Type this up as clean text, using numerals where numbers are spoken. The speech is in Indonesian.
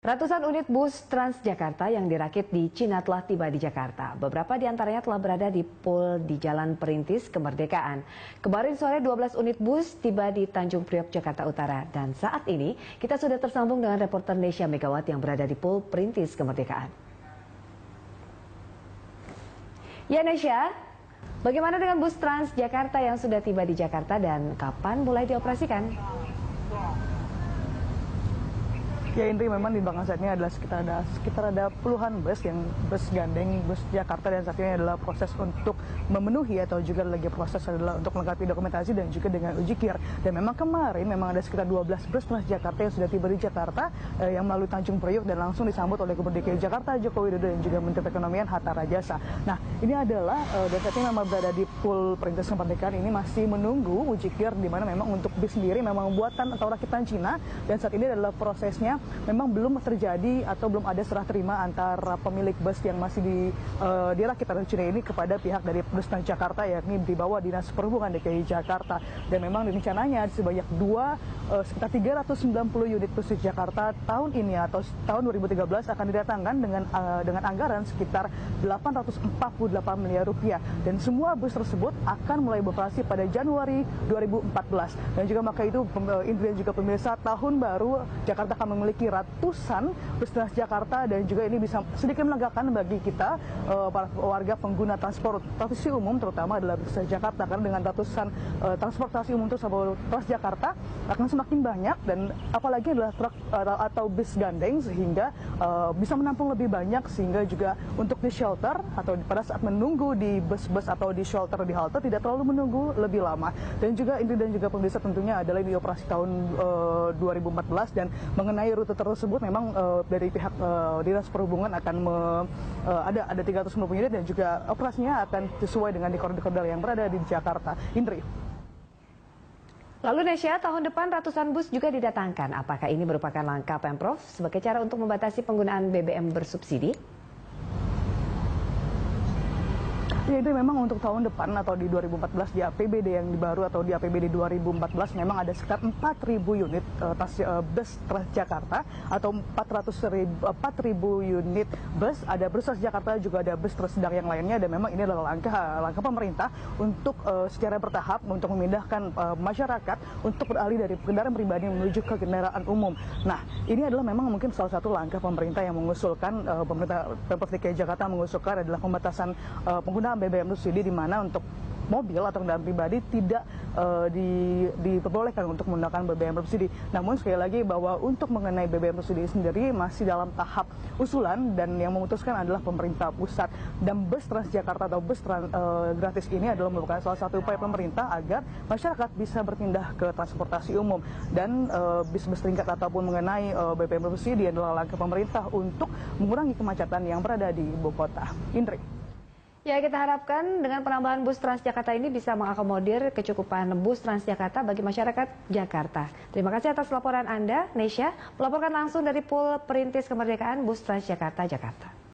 Ratusan unit bus Transjakarta yang dirakit di Cina telah tiba di Jakarta. Beberapa di antaranya telah berada di pul di Jalan Perintis Kemerdekaan. Kemarin sore 12 unit bus tiba di Tanjung Priok, Jakarta Utara. Dan saat ini kita sudah tersambung dengan reporter Nesya Megawati yang berada di pul Perintis Kemerdekaan. Ya Nesya, bagaimana dengan bus Transjakarta yang sudah tiba di Jakarta dan kapan mulai dioperasikan? Ya Indri, memang di belakang saat ini adalah sekitar ada puluhan bus gandeng bus Jakarta, dan saat ini adalah proses untuk memenuhi atau juga lagi proses adalah untuk melengkapi dokumentasi dan juga dengan uji kir. Dan memang kemarin memang ada sekitar 12 bus Transjakarta yang sudah tiba di Jakarta yang melalui Tanjung Priok dan langsung disambut oleh Gubernur DKI Jakarta Joko Widodo dan juga Menteri Perekonomian Hatta Rajasa. Nah, ini adalah dan saat ini memang berada di pul Perintis Kemerdekaan ini masih menunggu uji kir, di mana memang untuk bis sendiri memang buatan atau rakitan Cina, dan saat ini adalah prosesnya memang belum terjadi atau belum ada serah terima antara pemilik bus yang masih dirakit oleh Cina ini kepada pihak dari bus Transjakarta, yakni di bawah Dinas Perhubungan DKI Jakarta. Dan memang rencananya sebanyak sekitar 390 unit bus Jakarta tahun ini atau tahun 2013 akan didatangkan dengan anggaran sekitar 848 miliar rupiah, dan semua bus tersebut akan mulai beroperasi pada Januari 2014. Dan juga maka itu Indri dan juga pemirsa, tahun baru Jakarta akan memiliki ratusan bus Transjakarta, dan juga ini bisa sedikit melegakan bagi kita para warga pengguna transportasi umum, terutama adalah bus Jakarta, karena dengan ratusan transportasi umum tersebut Transjakarta akan semakin banyak, dan apalagi adalah truk atau bus gandeng, sehingga bisa menampung lebih banyak, sehingga juga untuk di shelter atau pada saat menunggu di bus-bus atau di shelter di halte tidak terlalu menunggu lebih lama. Dan juga Indri dan juga pemirsa, tentunya adalah di operasi tahun 2014, dan mengenai rute tersebut memang dari pihak Dinas Perhubungan akan ada 350 unit, dan juga operasinya akan sesuai dengan di koridor yang berada di Jakarta. Indri. Lalu Nesya, tahun depan ratusan bus juga didatangkan. Apakah ini merupakan langkah Pemprov sebagai cara untuk membatasi penggunaan BBM bersubsidi? Ya, itu memang untuk tahun depan atau di 2014 di APBD yang baru atau di APBD 2014 memang ada sekitar 4.000 unit bus Transjakarta atau 4.000 unit bus. Ada bus Transjakarta, juga ada bus Transsedang yang lainnya, dan memang ini adalah langkah pemerintah untuk secara bertahap untuk memindahkan masyarakat untuk beralih dari kendaraan pribadi menuju ke kendaraan umum. Nah, ini adalah memang mungkin salah satu langkah pemerintah yang mengusulkan, pemerintah Pemprov DKI Jakarta mengusulkan adalah pembatasan penggunaan BBM bersubsidi, di mana untuk mobil atau kendaraan pribadi tidak diperbolehkan untuk menggunakan BBM bersubsidi. Namun sekali lagi bahwa untuk mengenai BBM bersubsidi sendiri masih dalam tahap usulan, dan yang memutuskan adalah pemerintah pusat. Dan bus Transjakarta atau bus gratis ini adalah merupakan salah satu upaya pemerintah agar masyarakat bisa berpindah ke transportasi umum. Dan bis-bis tingkat ataupun mengenai BBM bersubsidi adalah langkah pemerintah untuk mengurangi kemacetan yang berada di ibu kota. Indri. Ya, kita harapkan dengan penambahan bus Transjakarta ini bisa mengakomodir kecukupan bus Transjakarta bagi masyarakat Jakarta. Terima kasih atas laporan Anda, Nesya, melaporkan langsung dari pul Perintis Kemerdekaan bus Transjakarta, Jakarta.